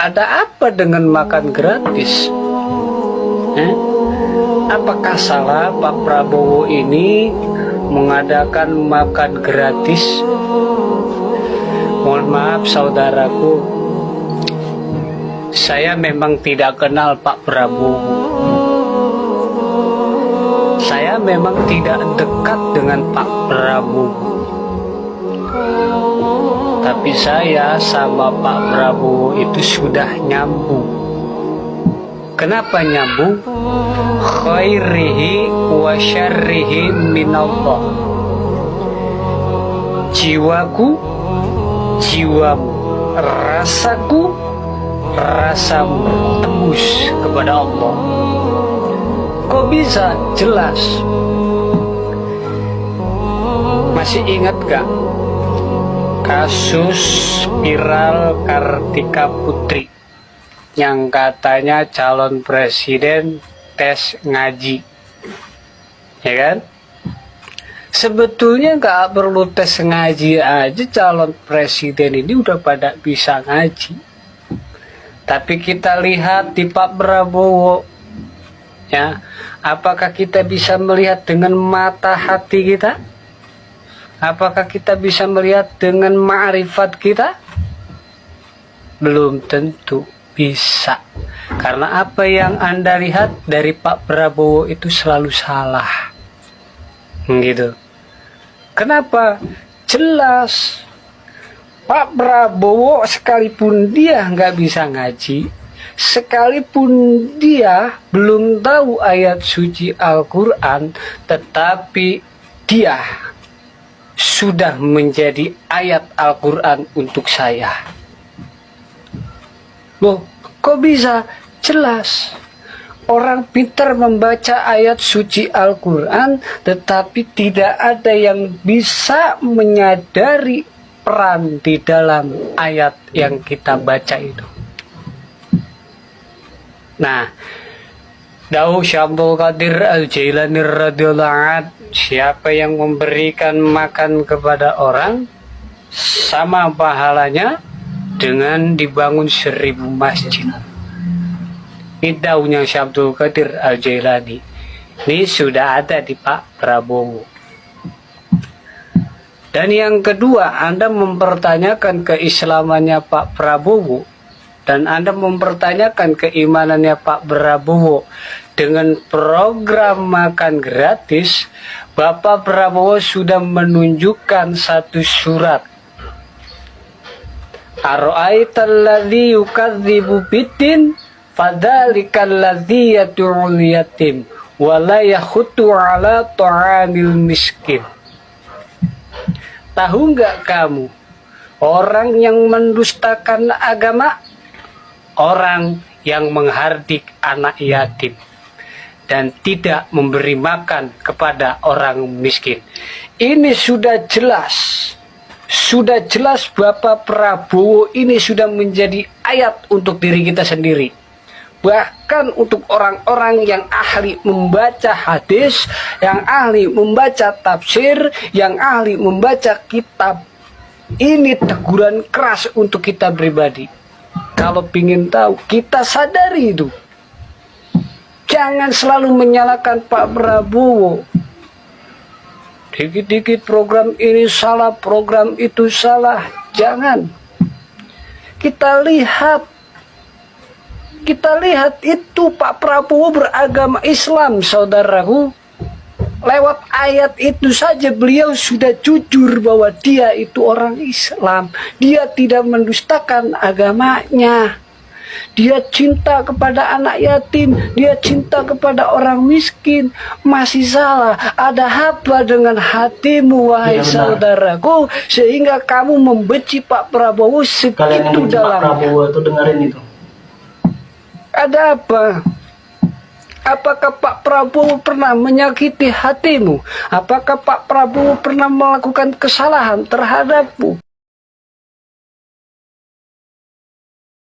Ada apa dengan makan gratis? Apakah salah Pak Prabowo ini mengadakan makan gratis? Mohon maaf saudaraku, saya memang tidak kenal Pak Prabowo. Saya memang tidak dekat dengan Pak Prabowo. Tapi saya sama Pak Prabowo itu sudah nyambung. Kenapa nyambung? Khairihi wa syarrihi minallah. Jiwaku, jiwamu, rasaku, rasamu tembus kepada Allah. Kok bisa jelas? Masih ingat gak kasus viral Kartika Putri yang katanya calon presiden tes ngaji, ya kan? Sebetulnya nggak perlu tes ngaji aja, calon presiden ini udah pada bisa ngaji. Tapi kita lihat di Pak Prabowo, ya, apakah kita bisa melihat dengan mata hati kita? Apakah kita bisa melihat dengan ma'rifat kita? Belum tentu bisa. Karena apa yang Anda lihat dari Pak Prabowo itu selalu salah. Gitu. Kenapa? Jelas. Pak Prabowo sekalipun dia nggak bisa ngaji, sekalipun dia belum tahu ayat suci Al-Quran, tetapi dia sudah menjadi ayat Al-Quran untuk saya. Loh, kok bisa? Jelas. Orang pintar membaca ayat suci Al-Quran, tetapi tidak ada yang bisa menyadari peran di dalam ayat yang kita baca itu. Nah, Dawuh Syekh Abdul Qadir Al-Jailani radhiyallahu anhu, siapa yang memberikan makan kepada orang sama pahalanya dengan dibangun 1000 masjid. Ini dawuhnya Syekh Abdul Qadir Al-Jailani. Ini sudah ada di Pak Prabowo. Dan yang kedua, Anda mempertanyakan keislamannya Pak Prabowo, dan Anda mempertanyakan keimanannya Pak Prabowo dengan program makan gratis. Bapak Prabowo sudah menunjukkan satu surat. Ara'aital ladzi yukadzibu biddin fadzalikal ladzi yad'ul yatim wa la yakhutu ala ta'amil miskin. Tahu nggak kamu, orang yang mendustakan agama, orang yang menghardik anak yatim dan tidak memberi makan kepada orang miskin. Ini sudah jelas. Sudah jelas Bapak Prabowo ini sudah menjadi ayat untuk diri kita sendiri. Bahkan untuk orang-orang yang ahli membaca hadis, yang ahli membaca tafsir, yang ahli membaca kitab. Ini teguran keras untuk kita pribadi. Kalau ingin tahu, kita sadari itu. Jangan selalu menyalahkan Pak Prabowo. Dikit-dikit program ini salah, program itu salah. Jangan. Kita lihat itu Pak Prabowo beragama Islam, saudaraku. Lewat ayat itu saja beliau sudah jujur bahwa dia itu orang Islam. Dia tidak mendustakan agamanya. Dia cinta kepada anak yatim, dia cinta kepada orang miskin. Masih salah. Ada apa dengan hatimu, wahai saudaraku, sehingga kamu membenci Pak Prabowo segitu dalam. Pak Prabowo itu dengerin itu. Ada apa? Apakah Pak Prabowo pernah menyakiti hatimu? Apakah Pak Prabowo pernah melakukan kesalahan terhadapmu?